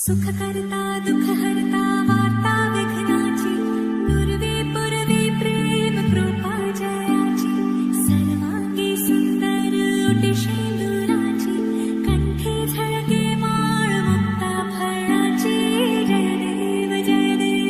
सुख करता दुख हरता वार्ता विघ्नाची पूर्वे पूर्वे प्रेम कृपा जयाची सर्वांगी सुंदर ओटी शेंदुराची कंठी झळके माळ मुक्ता फळाची जय देव जय देव।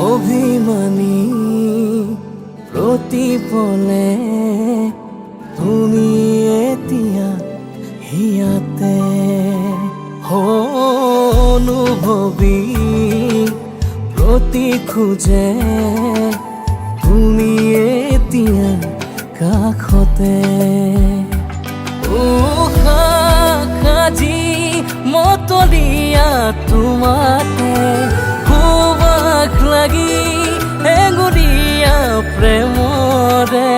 অভিমানী প্ৰতিপলে তুমি এতিয়া হিয়াতে অনুভৱী প্ৰতি খোজে তুমি এতিয়া কাষতে সাজি মতলীয়া তোমাতে খুবাক লাগি এগুৰিয়া প্ৰেমৰে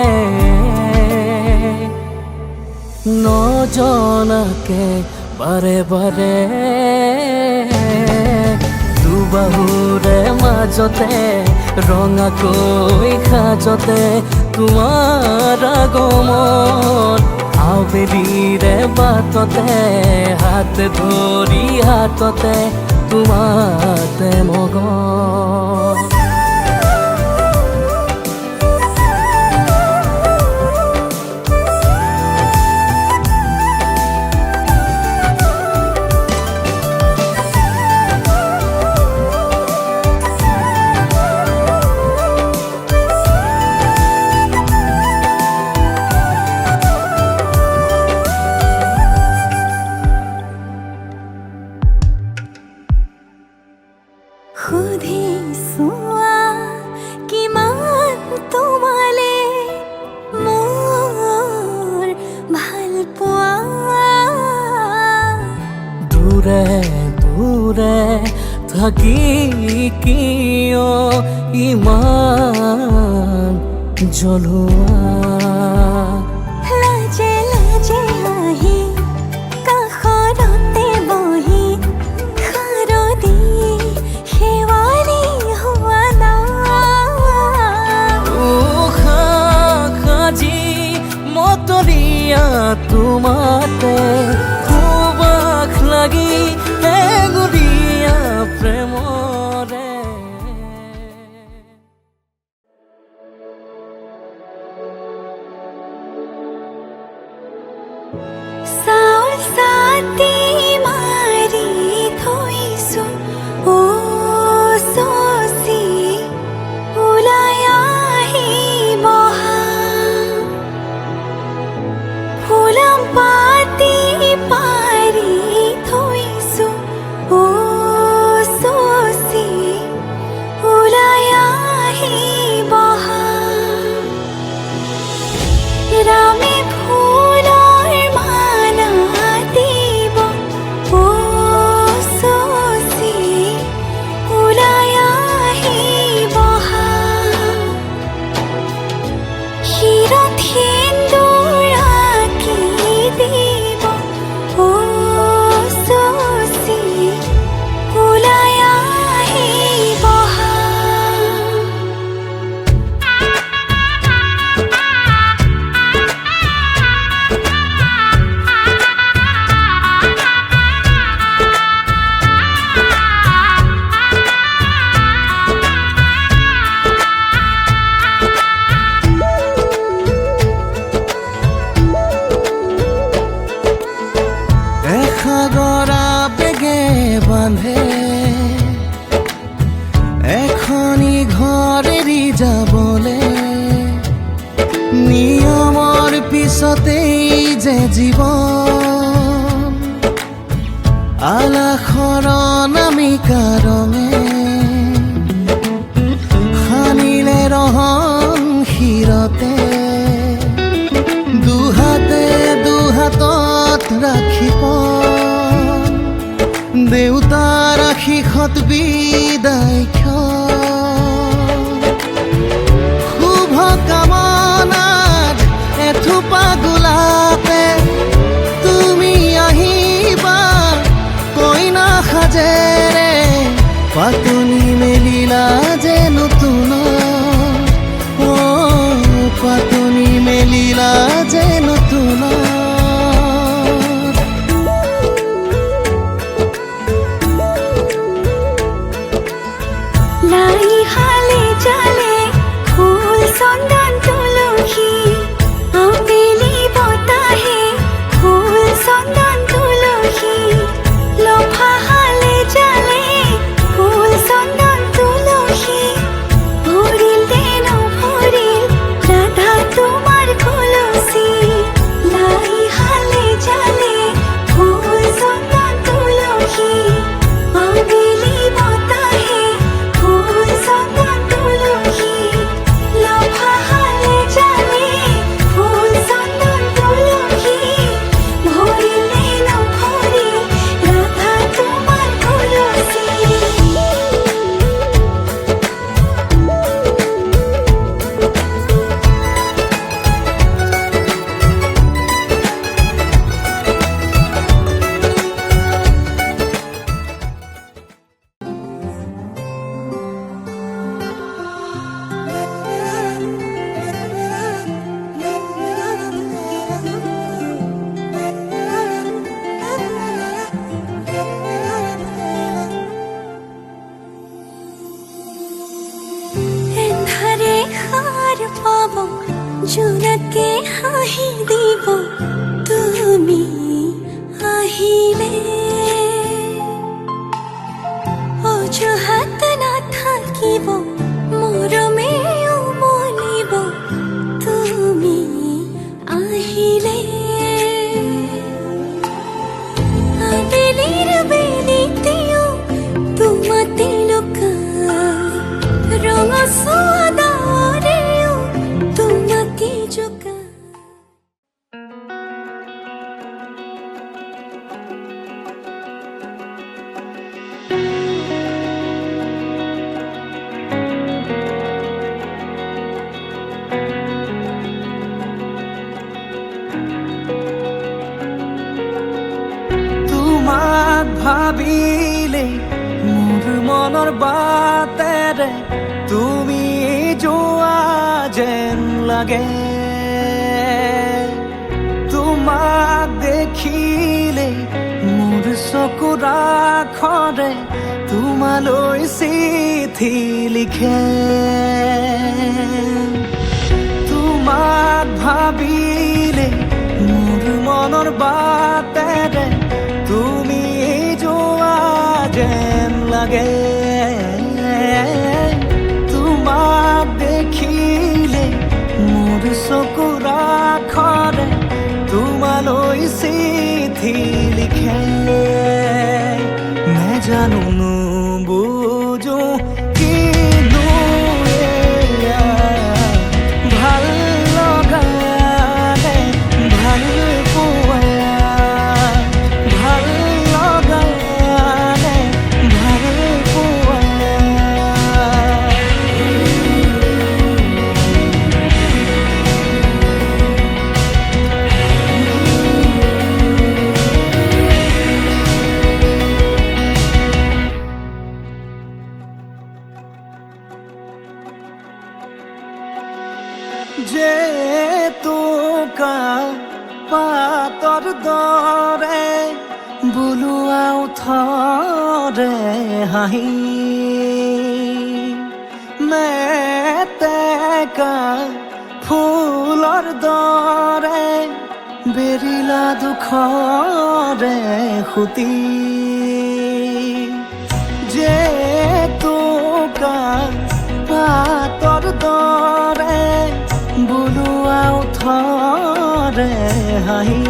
নজনাকে বাৰে বাৰে দুবাহুৰে মাজতে ৰঙাকৈ সাজতে তোমাৰ আগমন আবেলিৰে বাটতে হাত ধৰি হাততে তোমাতে মগন সুধিছোৱা কিমান তোমালে মোৰ ভাল পোৱা দূৰে দূৰে থাকি কিয় ইমান জ্বলোৱা লাজে লাজে আহি কাষৰতে বহি শাৰদী শেৱালী হোৱা না সাজি মতলীয়া তোমাতে খুবাক লাগি এগুৰিয়া প্ৰেমৰে মেলিলা যে নতুন পাতনি মেলিলা যে নতুন লাই হালে জালে ফুল চন্দন তুলসী আবেলি বতাহে ফুল চন্দন তুলসী লফা হালে জালে ফুল চন্দন তুলসী ভরিল দেন ভরিল রাধা তোমার কলসী লাই হালে জালে ফুল চন্দন তুলসী আবেলি বতাহে ফুল চন্দন তুলসী লফা হালে জালে ফুল চন্দন তুলসী ভরিল দেন ভরিল রাধা তোমার কলসী এন্ধারে হার পাব জোনাকে হাঁহি দিব তুমি আহিলে অজুহাত নাথাকিব মৰমে উমলিব তুমি আহিলে আবেলিৰ বেলিতেও তোমাতে লুকাই ৰঙচুৱা ডাৱৰেও তোমাকে জোকাই তোমাক ভাবিলে মোৰ মনৰ বাটেৰে তুমি যোৱা যেন লাগে তোমাক দেখিলে মোৰ চকুৰ আখৰে তোমালৈ চিঠি লিখে তোমাক ভাবিলে মোৰ মনৰ বাটেৰে তুমি যোৱা যেন লাগে তোমাক দেখিলে মোৰ চকুৰ আখৰে তোমালৈ চিঠি লিখে নেজানো নুবুজো কিনো এয়া ভাল লগা নে ভাল পোৱা ভাল লগা নে ভাল পোৱা যে তোকা পাতৰ দৰে বুলোৱা উঠৰে হাঁহি মেটেকা ফুলৰ দৰে বেৰিলা দুখৰে সুতি যে তোকা পাতৰ দৰে বুলোৱা উঠৰে হাঁহি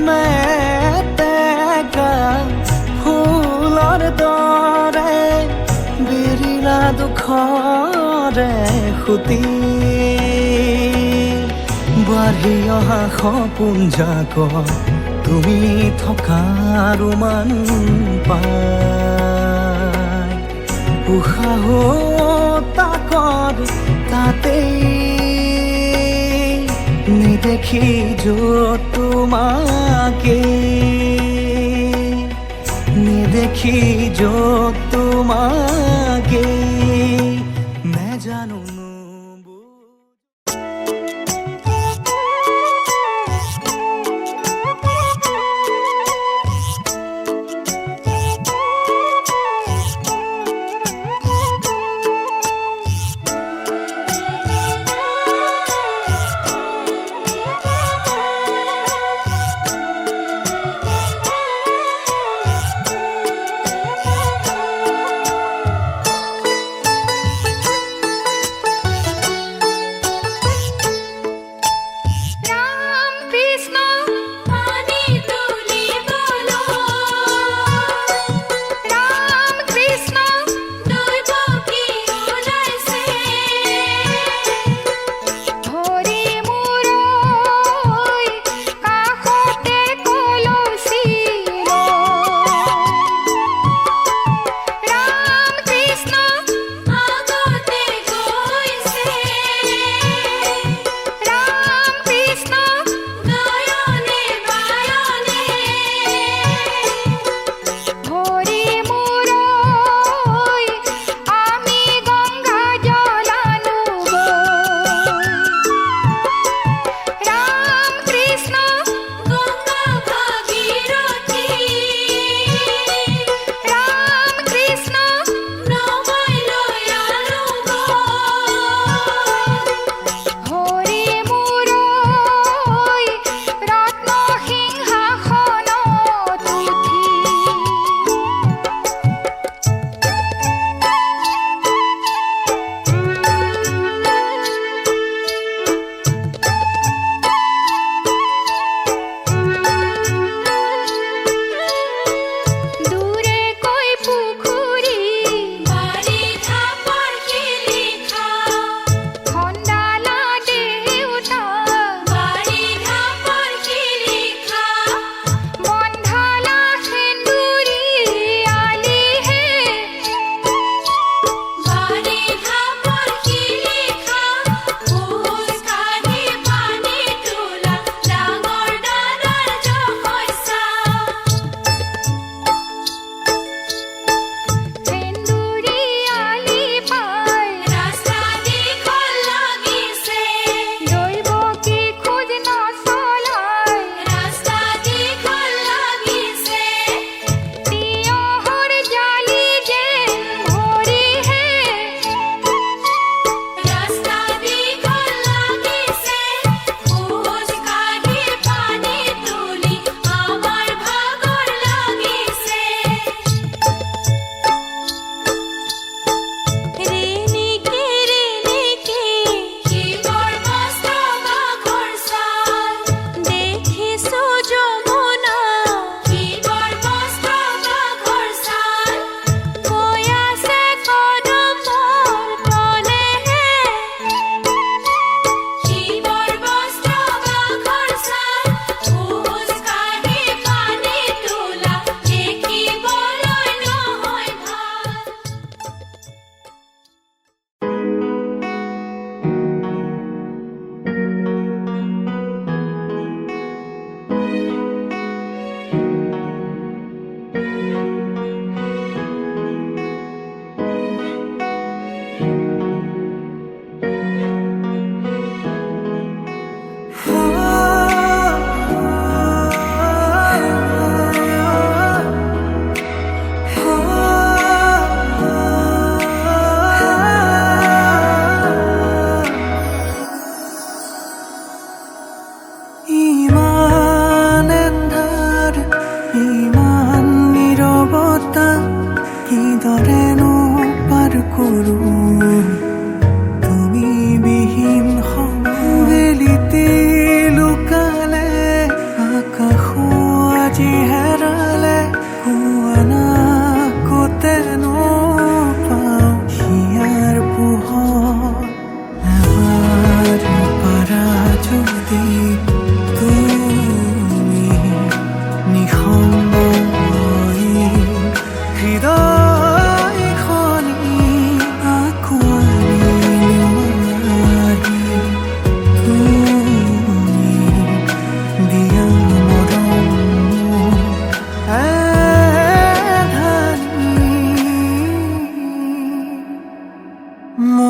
মেটেকা ফুলৰ দৰে বেৰিলা দুখৰে সুতি বাঢ়ি অহা সপোন জাক তুমি থকাৰ মান পাই উশাহ তাকৰ তাতেই নেদেখি য'ত তোমাকে নেদেখি দেখি য'ত তোমাকে নেজানো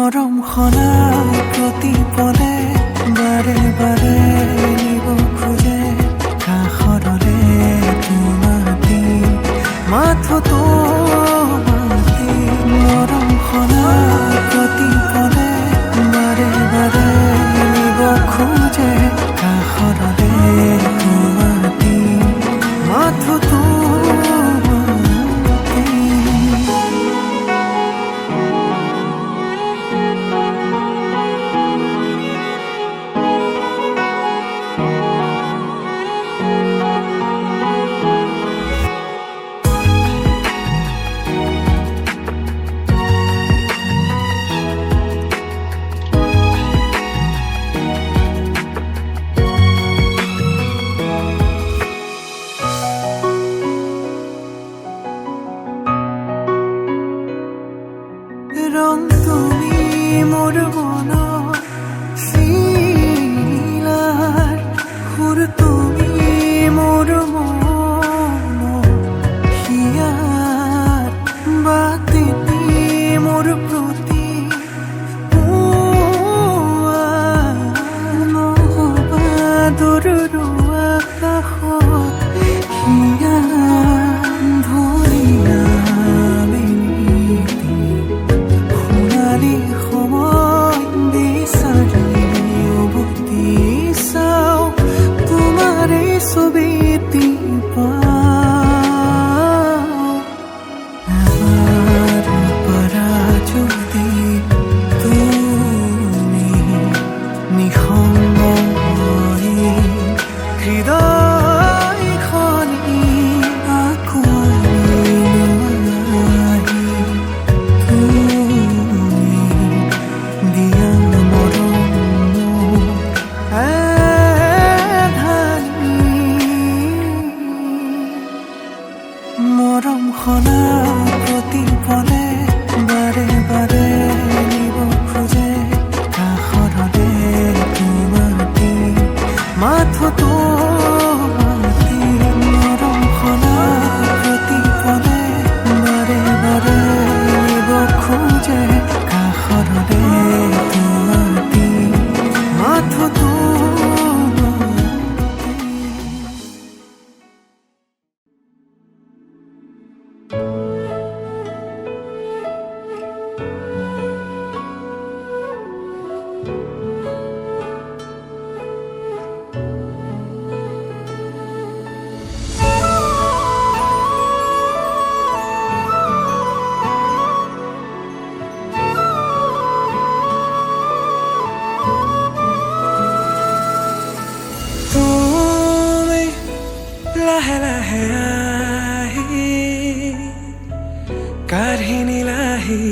মৰম সনা প্ৰতি পলে বাৰে বাৰে নিব খোজে কাষৰলে তোমাতি মাথোঁ মাতি মৰম সনা প্ৰতি পলে বাৰে বাৰে নিব খোজে কাষৰলে তোমাতি মাথোঁ ৰং তুমি মোৰ মনৰ চিলাৰ সুৰ তুমি মোৰ মনৰ হিয়াৰ বাতি মোৰ প্ৰতি নহবা দূৰৰ আকাশত হিয়া ধৰিলা সময় বিচাৰি উভতি চাওঁ তোমাৰে ছবিটি পাওঁ এবাৰ পৰা যদি তুমি নিসংগ হৈ হৃদয়খনি আঁকোৱালি লোৱাহি মৰম সনা প্ৰতি পলে বাৰে বাৰে নিব খোজে কাষৰলে তোমাতি মাথোঁ মাতি মৰম সনা প্ৰতি পলে বাৰে বাৰে নিব খোজে কাষৰলে তোমাতি মাথোঁ লাহে লাহে আহি কাঢ়ি নিলাহি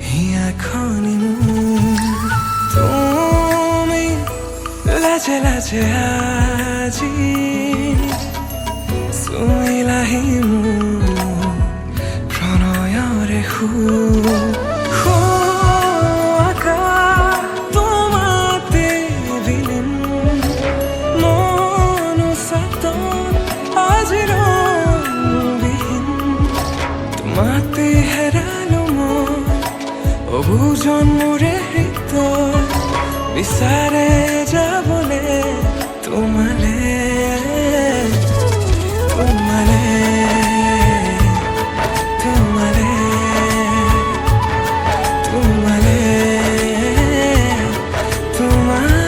হিয়াখনি তুমি লাজে লাজে আজি চুইলাহি মোৰ প্ৰণয়ৰে মাতে হেৰালো মই অবুজন মোৰে হৃদয় বিচাৰে যাবলে তোমালে তোমালে তোমালে তোমালে তোমালে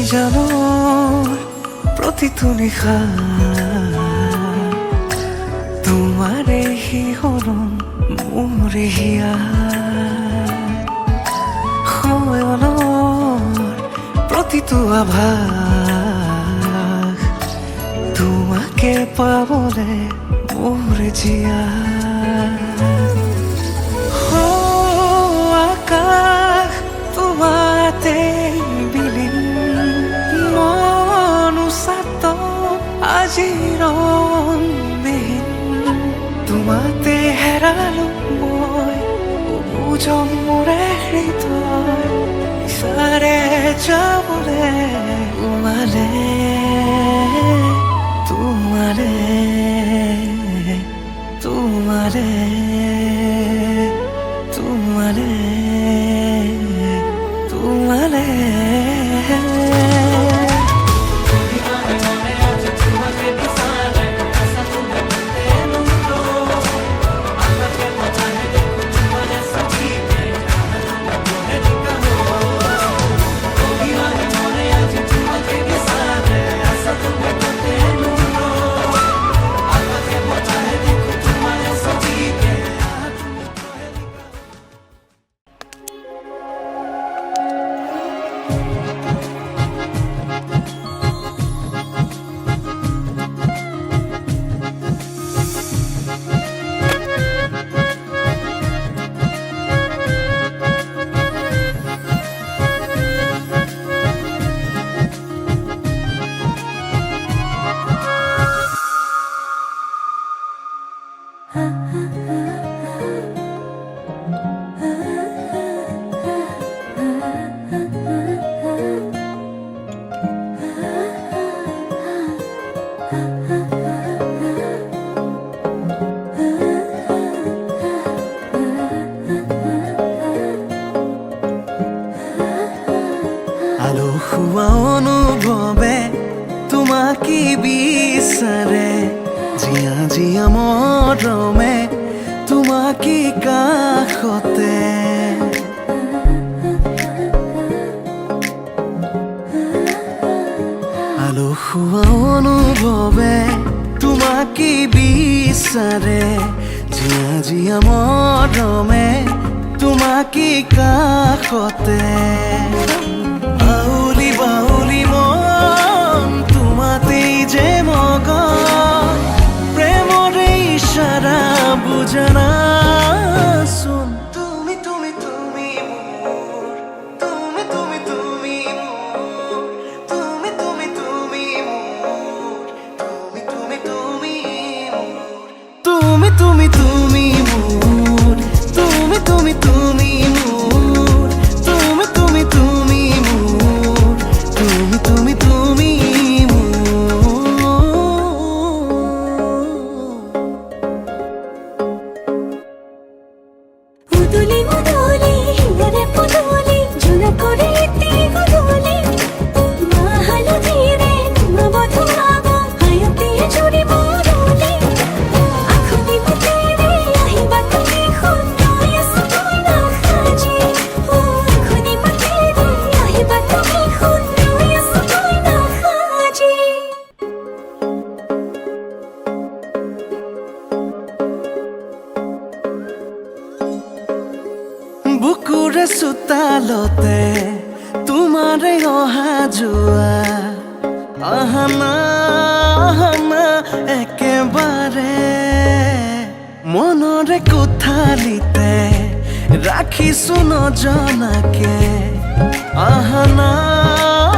জানৰ প্ৰতিটো নিশা তোমাৰে শিহৰণ মোৰে হিয়া সময়নৰ প্ৰতিটো আভাস তোমাকে পাবলে মোৰে জিয়া আকাশ তোমাতে বিলীন মন উচাত আজি ৰংবিহীন তোমাতে হেৰালো মই বুজম মোৰে হৃদয় বিচাৰে যাবলে তোমালে তোমালে তোমালে তোমালে তোমালে আলসুৱা অনুভৱে তোমাকে বিচাৰে জিয়া জিয়া মৰমে তোমাকে কাষতে আলসুৱা অনুভৱে তোমাকে বিচাৰে জিয়া জিয়া মৰমে তোমাকে কাষতে বাউলি বাউলি মন তোমাতেই যে মগন প্ৰেমৰে ইশাৰা বুজানা চোন তুমি তুমি তুমি মোৰ তুমি তুমি তুমি মোৰ তুমি তুমি তুমি মোৰ তুমি তুমি তুমি মোৰ তুমি তুমি তুমি মোৰ তুমি তুমি তুমি মোৰ তুমি তুমি তুমি মোৰ তুমি তুমি তুমি উদুলি উদুলি হিয়ারে পুদুলি ঝুনা করে এতে গুদুলি মা হালুধি রে নবধু আগ হায়তে জুড়ি বদুলি আখনি মতে রে আহিবা তুমি খুন্ডই আসুই না খাজি ও আখনি মতে রে আহিবা তুমি খুন্ডই আসুই না খাজি বুকুৰে চোতালতে তোমাৰে অহা যোৱা আহানা আহানা একেবাৰে মনৰে কোঠালিতে ৰাখিছো নজনাকে আহানা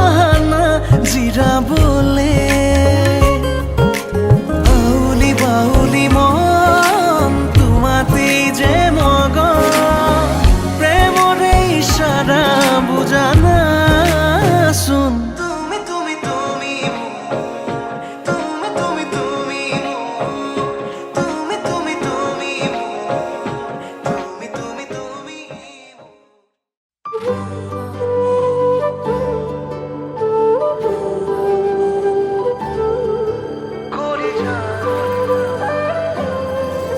আহানা জিৰাবলে বাউলি বাউলি মন তোমাতেই যে মগন প্ৰেমৰে ইশাৰা বুজানা চোন তুমি তুমি তুমি তুমি তুমি তুমি তুমি তুমি তুমি তুমি তুমি করে যা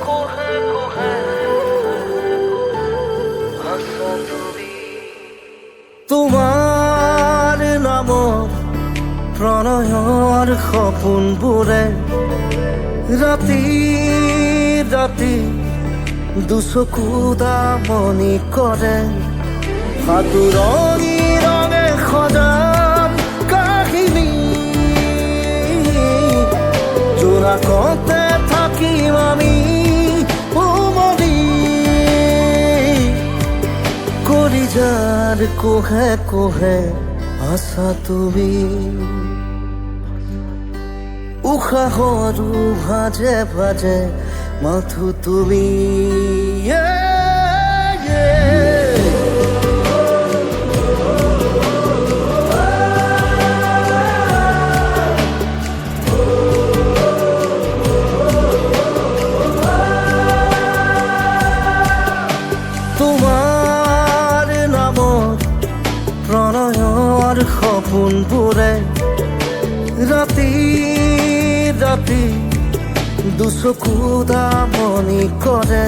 কোহা কোহা আসা তুমি তোমার প্ৰণয়ৰ সপোনবোৰে ৰাতি ৰাতি দুচকু দামনি কৰে সাতুৰণি ৰঙে সজাম কাহিনী জোনাকতে থাকিম আমি উমলি কলিজাৰ কোহে কোহে আছা তুমি উশাহৰো ভাজে ভাজে মাথো তুমি তোমাৰ নামত প্ৰণয়ৰ সপোনবোৰে ৰাতি ৰাতি দুচকু দামনি কৰে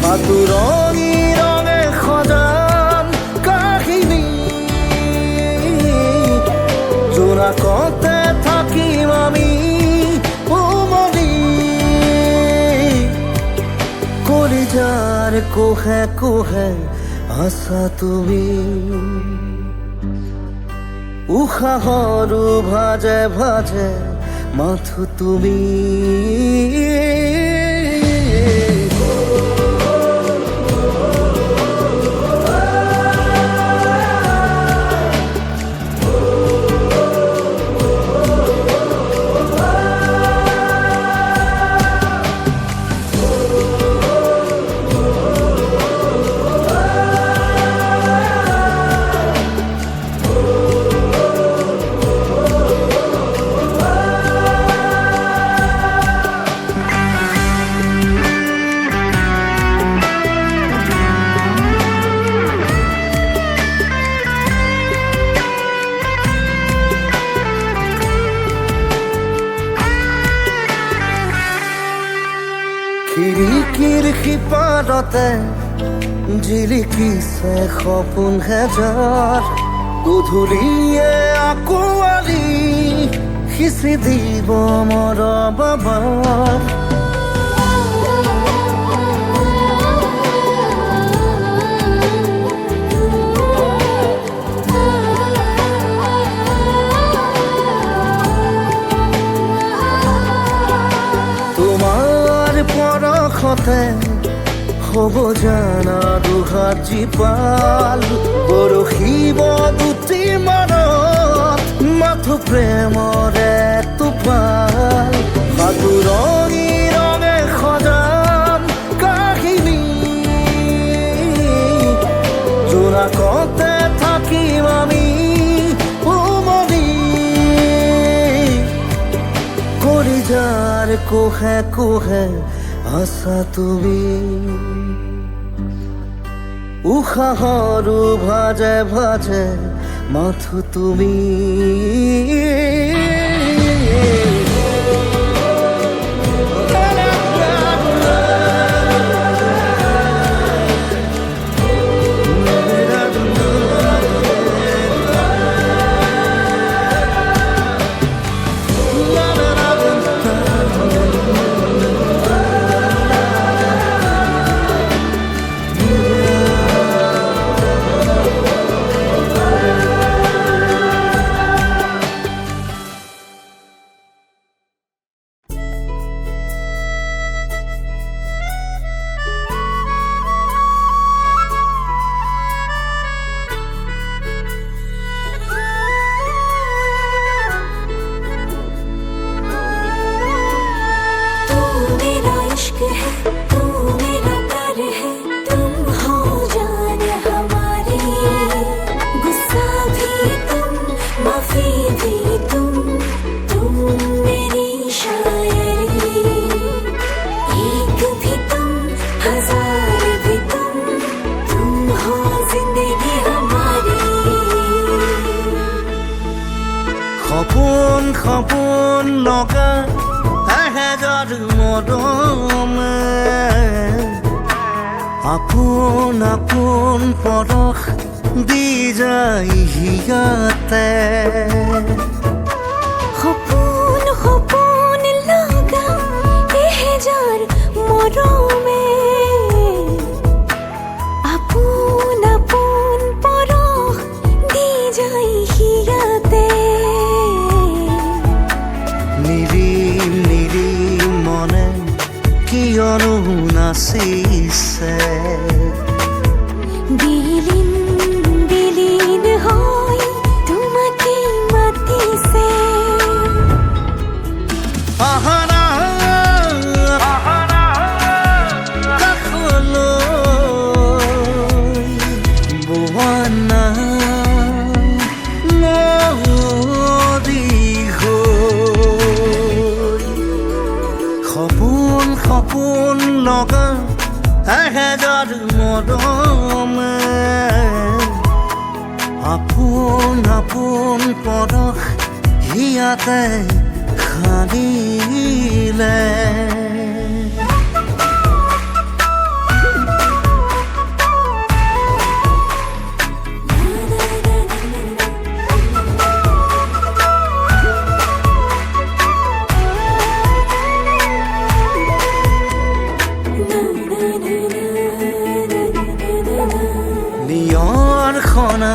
সাতুৰণি ৰঙে সজাম কাহিনী জোনাকতে থাকিম আমি উমলি কলিজাৰ কোহে কোহে আছা তুমি উশাহৰো ভাজে ভাজে মাথো তুমি খিৰিকীৰ সিপাৰতে জিলিকিছে সপোন হেজাৰ গধূলিয়ে আকোৱালি সিঁচি দিব মৰ বাবাৰ পৰশতে হ'ব জানা দুহাত জীপাল বৰশিব দুটি মানত মাথো প্ৰেমৰে টোপাল সাতুৰণি ৰঙে সজাম কাহিনী জোনাকতে থাকিম আমি উমলি কলিজাৰ কোহে কোহে আছা তুমি উশাহৰো ভাজে ভাজে মাথো তুমি সপোন সপোন লগা এহেজাৰ মৰমে আপোন আপোন পৰশ দি যায় হিয়াতে নাচিছে বিলীন বিলীন হৈ তোমাকে মাতিছে আহানা কাষলৈ বোৱানা নদী হৈ সপোন সপোন লগা এহেজাৰ মৰমে আপোন আপোন পৰশ হিয়াতে খানিলে নিয়ৰ খনা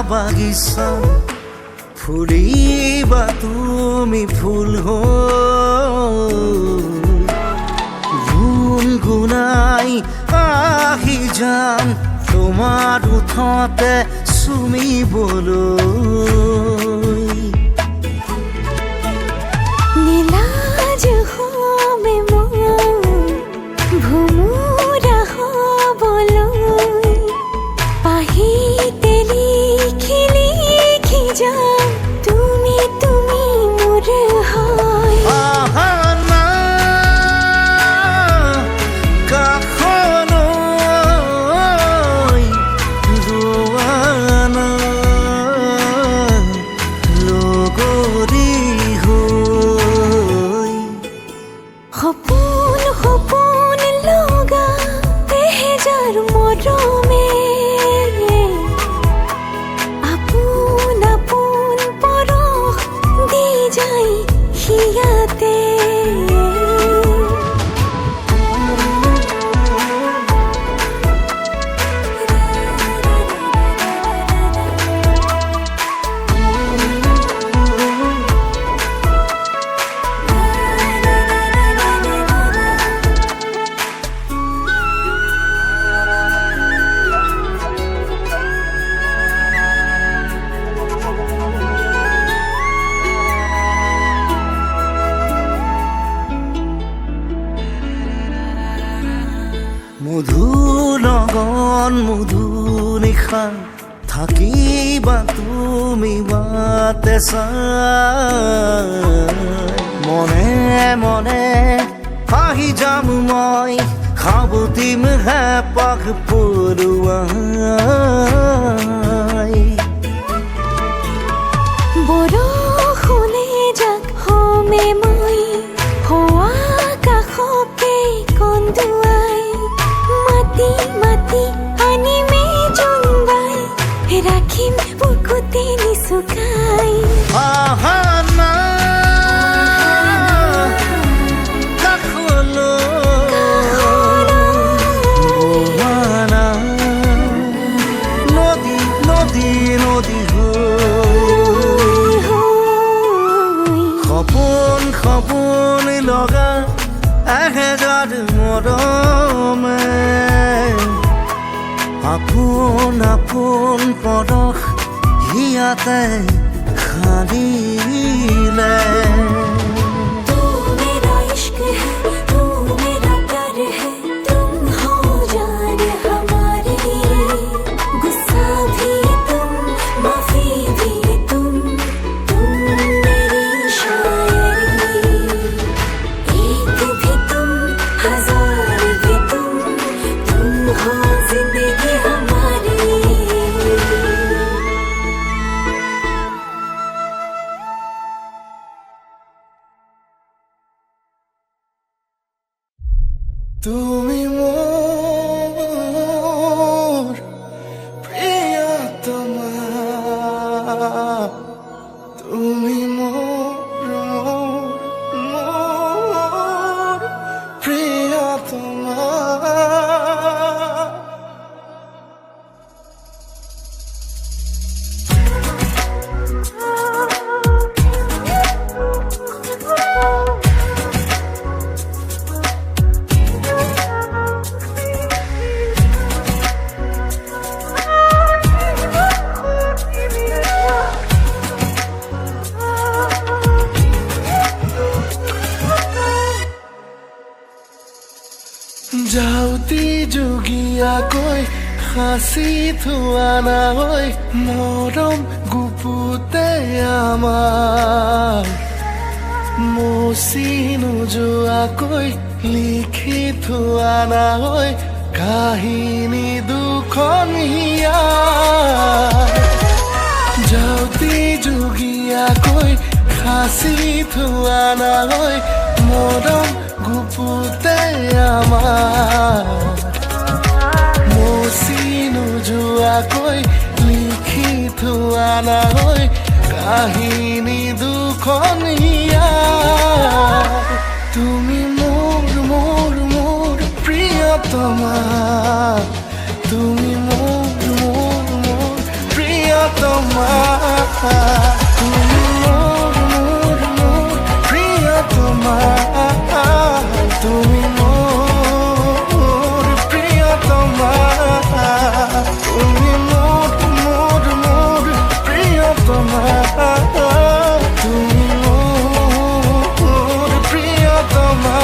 বাগিচা ফুলিবা তুমি ফুল গুণগুণাই আহি যাম তোমাৰ ওঠতে চুমিবলৈ নীলাজ হবে মন ভুমুৰা হবলৈ পাহিতে লিখি লিখি যাম তুমি তুমি মোৰ হয় আহানা কাষলৈ যোৱানা লগৰী হৈ সপোন সপোন লগা এহেজাৰ মৰমে আপোন আপোন পৰশ দি যায় হিয়াতে মধু লগন মধু নিশা থাকিবা তুমি বাতে চাই মনে মনে আহি যাম মই সাবতিম হেঁপাহ পৰুৱাই বৰষুণে যাক হমে মই হোৱা কাষকে কন্দুৱাই মাতি মাতি আনিমে জোনবাই ৰাখিম বুকুতে নিচুকাই আহানা বোৱানা নদী নদী নদী হৈ সপোন সপোন লগা এহেজাৰ মৰমে আপোন আপোন পৰশ হিয়াতে খানিলে तू मेरा इश्क है तू मेरा प्यार है तुम हो जान हमारे गुस्सा भी तुम माफी भी तुम मेरी शायरी एक भी तुम हजार भी तुम हो जिंदगी हमारी তুমি মোৰ প্ৰিয়তমা তুমি মোৰ প্ৰিয়তমা যাওঁতি যোগীয়াকৈ সাঁচি থোৱা নাই মৰম গুপুতে আমাৰ মচি নোযোৱাকৈ লিখি থোৱা নাই কাহিনী দুখন হিয়াৰ যাওঁতি যোগীয়াকৈ সাঁচি থোৱা নাই মৰম গুপুতে আমাৰ মচি নোযোৱাকৈ লিখি থোৱা নাই কাহিনী দুখন হিয়াৰ তুমি মোৰ মোৰ মোৰ প্ৰিয়তমা তুমি মোৰ মোৰ মোৰ প্ৰিয়তমা তুমি মোৰ মোৰ মোৰ প্ৰিয়তমা তুমি মোৰ প্ৰিয়তমা তুমি মোৰ মোৰ মোৰ প্ৰিয়তমা তুমি মোৰ প্ৰিয়তমা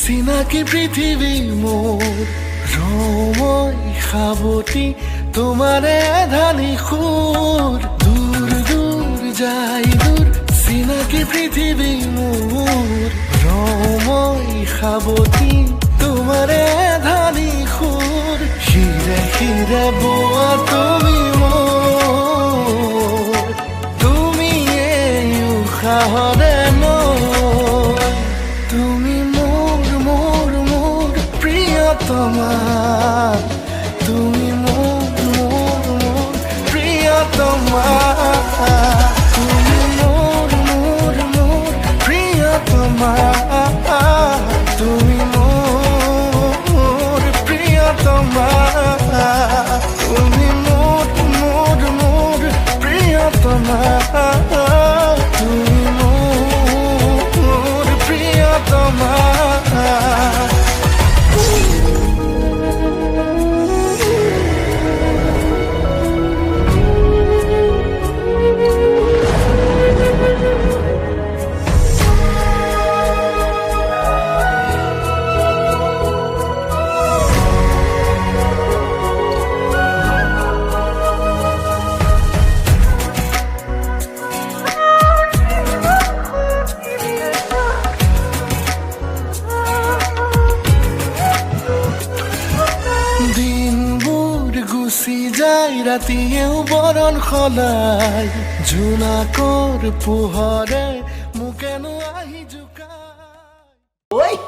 চিনাকি পৃথিৱী মোৰ ৰমৈ সাৱটি তোমাৰে ধানি সুৰ দূৰ দূৰ যাই দূৰ চিনাকি পৃথিৱী মোৰ ৰমৈ সাৱটি তোমাৰে ধানি সুৰ শিৰে শিৰে বোৱা তুমি মোৰ তুমি এই উশাহৰে তুমি প্ৰিয়তমা তুমি মোৰ মোৰ মোৰ প্ৰিয়তমা তুমি মোৰ মোৰ মোৰ প্ৰিয়তমা তুমি মোৰ প্ৰিয়তমা তুমি মোৰ মোৰ মোৰ প্ৰিয়তমা তুমি মোৰ প্ৰিয়তমা ৰাতিয়েও বৰণ সলাই জোনাকৰ পোহৰে মোকেনো আহি জোকাই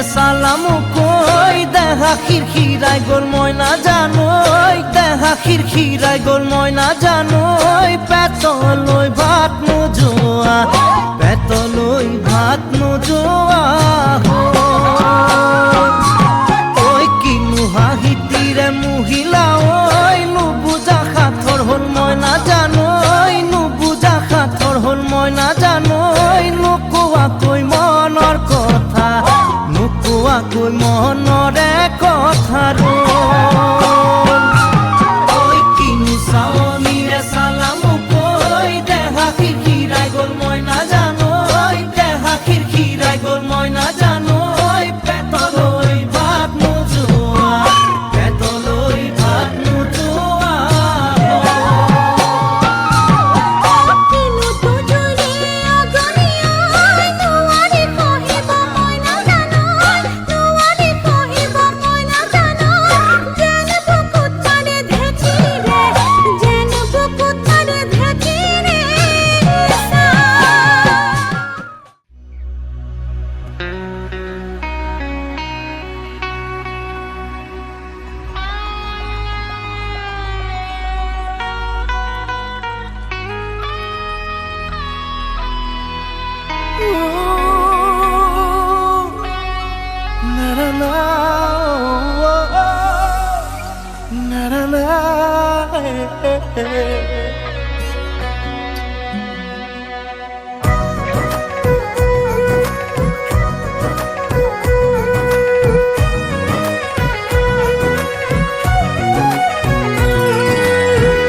সালামু কই দেখা খিৰখিৰাই গ'ল মই নাজানোই দেখা খিৰখিৰাই গ'ল মই নাজানোই পেটলৈ ভাত নোযোৱা পেটলৈ ভাত নোযোৱা ঐ কিনো হাঁহিতিৰে মহিলা ঐ নুবুজা সাঁথৰ হ'ল মই নাজানোই নুবুজা সাঁথৰ হ'ল মই নাজানোই নোকোৱাকৈ মনৰ কথা নোকোৱাকৈ মনৰে কথাৰো ঐ কিনো চাৱনিৰে চালামু কৈ দেহা na na, na na na,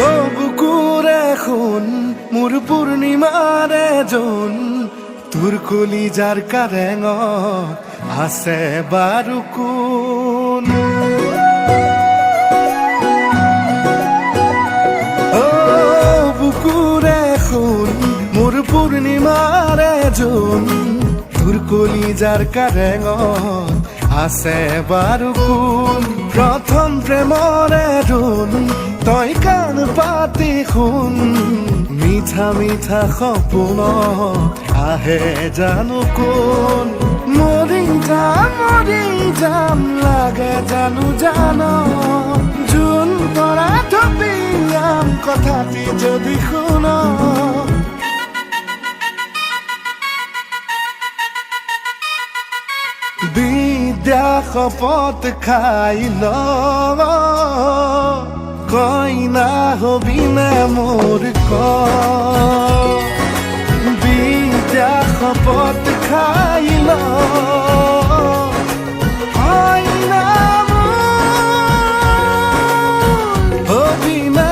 ও বুকুৰ এখন মোৰ পূৰ্ণিমাৰ জন তোৰ কলিজাৰ কাৰেঙ আছে বাৰুকোন ও বুকুৰ এখন মোৰ পূৰ্ণিমাৰ জন তোৰ কলিজাৰ কাৰেঙ আছে বাৰুকোন প্ৰথম প্ৰেমৰ ৰোন তই কাণ পাতি শুন মিঠা মিঠা সপোন আহে জানো কোন মৰি যাম লাগে জানো জান জোন তৰা থপিয়াম কথাটি যদি শুন বিদ্যা শপত খাই ল কইনা হবি না মোর বিদ্যা শপত খাই ল কইনা মোর হবি না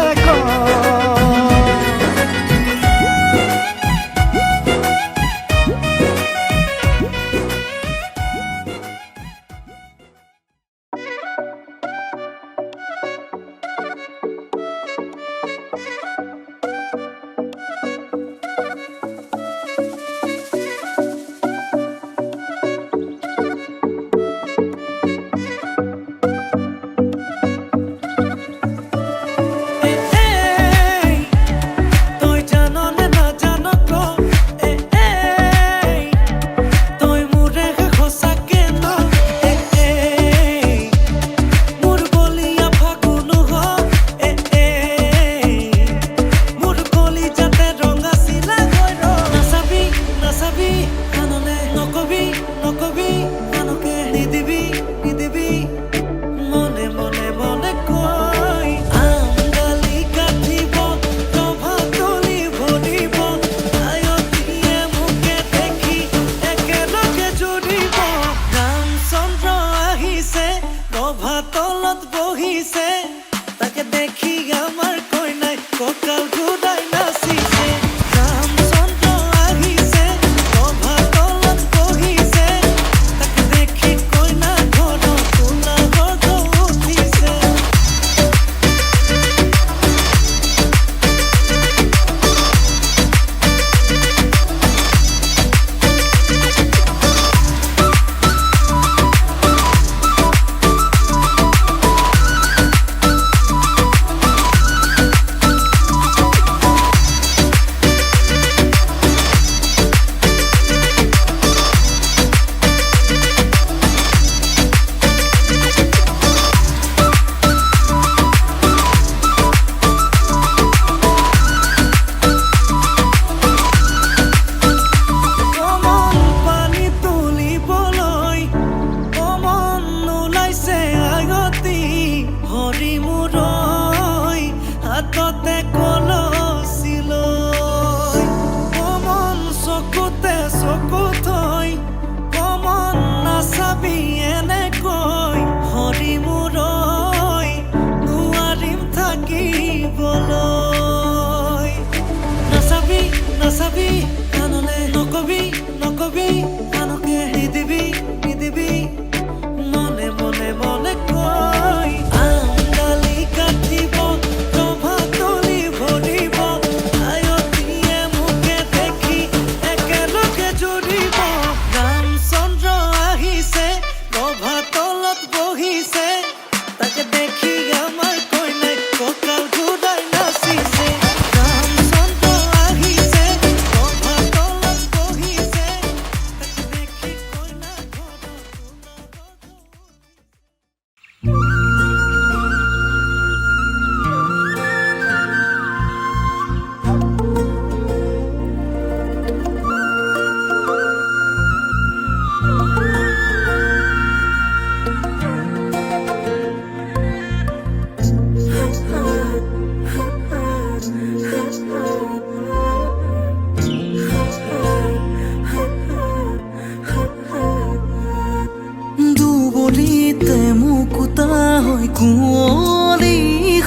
মুকলিতে মুকুতা হৈ কুঁৱলী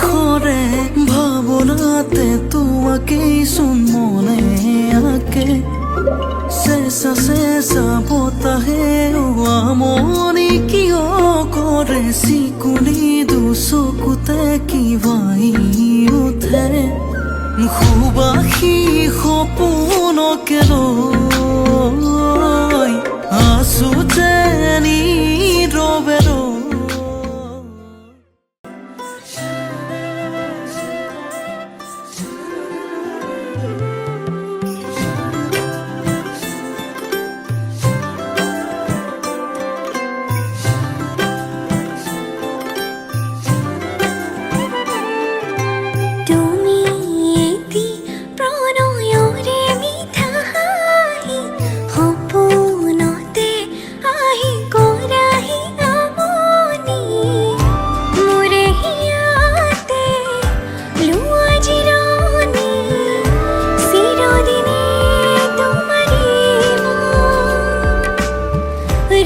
সৰে ভাৱনাতে তোমাকেই চোন মনে আঁকে চেঁচা চেঁচা বতাহে আমনি কিয় কৰে চিকুনি দুচকুতে কিবাই উঠে সুবাসী সপোনকে লৈ আছো যেনি ৰবে তুমি এটি প্ৰণয়ৰে মিঠা হাঁহি সপোনতে আহি কৰাহি আমনি মোৰে হিয়াতে লোৱা জিৰণি চিৰদিনে তোমাৰে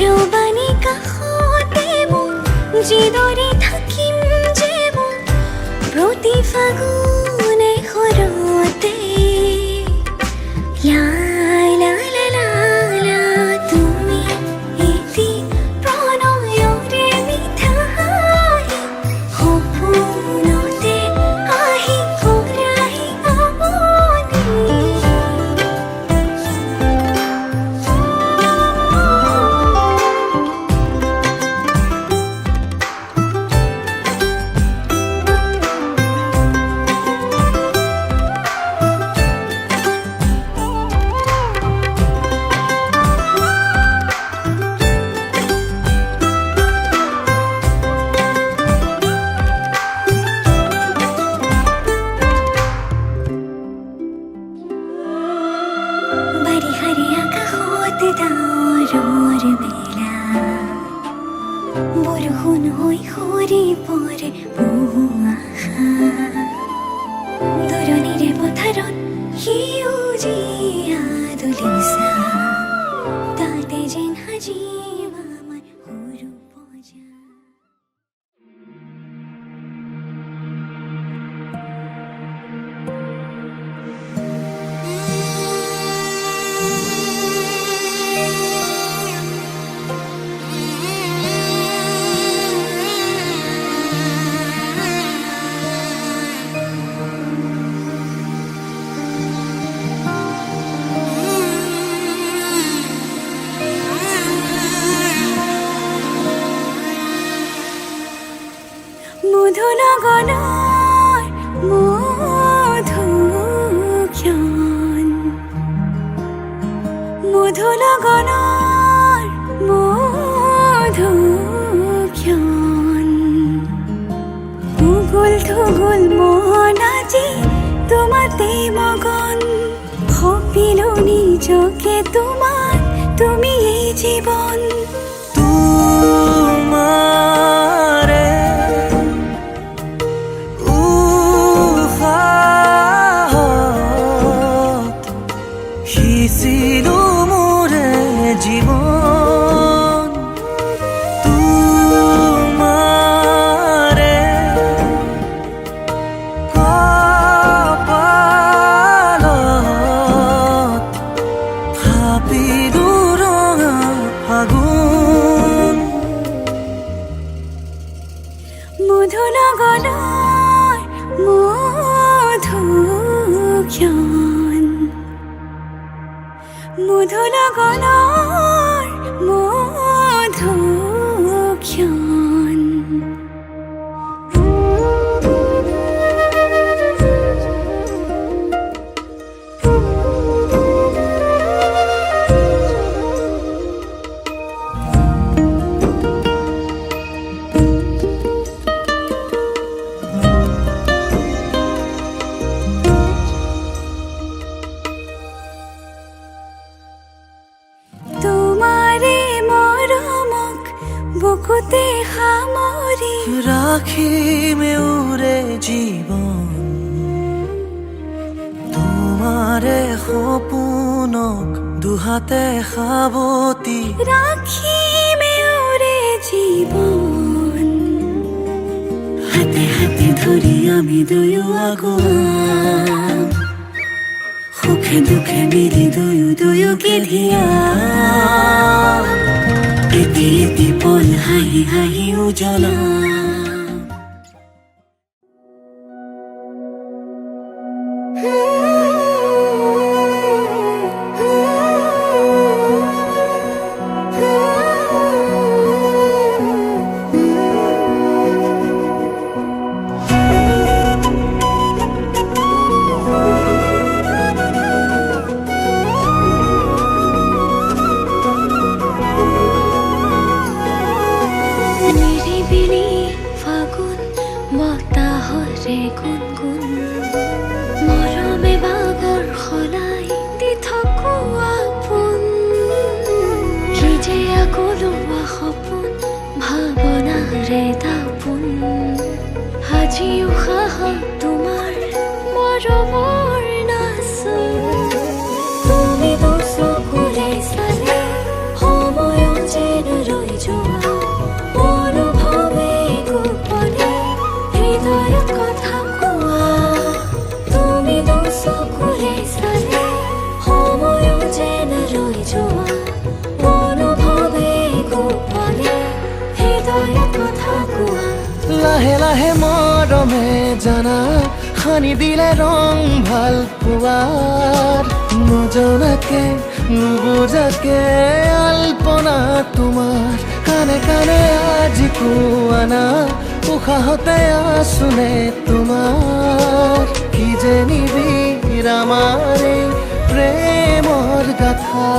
ৰবানী কাষতে মোৰ যিদৰে থাকিম যে মোৰ প্ৰতি ফাগুনে সৰতে লা লা লা লা লা তুমি এটি প্ৰণয়ৰে মিঠা হাঁহি সপোনতে আহি কৰাহি আমনি বাৰিষাৰে আকাশত ডাৱৰৰ মেলা বৰষুণ হৈ সৰি পৰে বহু আশা দৰণিৰে পথাৰত সেউজীয়া দলিচা তাতে যেন সাজিব আমাৰ সৰু পজা মধুনগনৰ মধুক্ষণ মধুনগনৰ মধুক্ষণ উগুল থুগুল মন আজি তোমাতে মগন সপিলো নিজকে তোমাক তুমি এই জীৱন তোমাৰে উশাহত সিঁচিলো মোৰে জীৱন তোমাৰে কপালত থাপিলো ৰঙা ফাগুন মধুনগৰৰ মধুক্ষণ মধুনগৰৰ মধুক্ষণ বুকুতে সামৰি ৰাখিমে উৰে জীৱন তোমাৰে সপোনক দুহাতে সাৱতি ৰাখিমে উৰে জীৱ হাতে হাতে ধৰি আমি দুয়ো আগুৱাম সুখে দুখে মিলি দুয়োকে ধিয়াম এটি এটি পল হাঁহি হাঁহি উজ্বলাম নিৰিবিলি ফাগুন বতাহৰে গুণগুণ মৰমে বাগৰ সলাই দি থাকো আপোন কি যে আগলোৱা সপোন ভাৱনাৰে দাপোন আজি উশাহ তোমাৰ মৰমৰ নাচোন তুমি দুচকুৰে চালে সময় যেন ৰৈ যোৱা অনুভৱে গোপনে হৃদয়ত কথা কোৱা তুমি দুচকুৰে চালে সময় যেন ৰৈ যোৱা অনুভৱে গোপনে হৃদয়ত কথা কোৱা লাহে লাহে মৰমে জানা সানি দিলে ৰং ভাল পোৱাৰ নজনাকে নুবুজাকে আলপনা তোমাৰ কানে কানে আজি কোৱানা উশাহতে আছোনে তোমাৰ কি যে নিবিড় আমাৰ এই প্ৰেমৰ গাথা